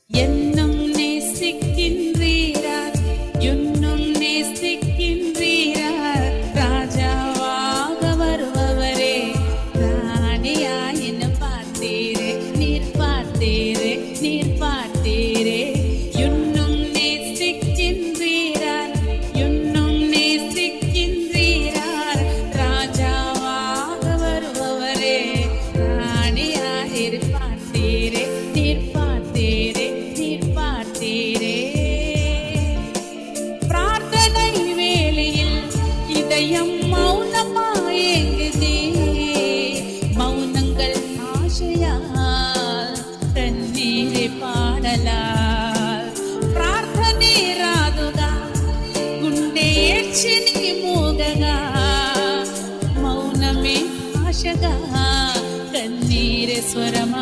என்னும் நேசிக்கின்றீரா, இன்னும் நேசிக்கின்றீரா, ராஜாவாக வருபவரே, ராணியாய் என்னை பார்த்தீரே, நீர் பார்த்தீரே, நீர் பார்த்தீரே. இன்னும் நேசிக்கின்றீரா, இன்னும் நேசிக்கின்றீரா, ராஜாவாக வருபவரே, ராணியாய் பார்த்தீரே, நீர் பார்த்தீரே, நீர் பார்த்தீரே. பிரார்த்தனை வேளையில் இதயம் மௌனமாயேங்குதே, மௌனங்கள் ஆசையால் கண்ணீரை పాడలాల్. ప్రార్థనే రాదుగా, గుండె ఏడ్చిని మూగగా, మౌనమే ఆశగా, కన్నీరే స్వరం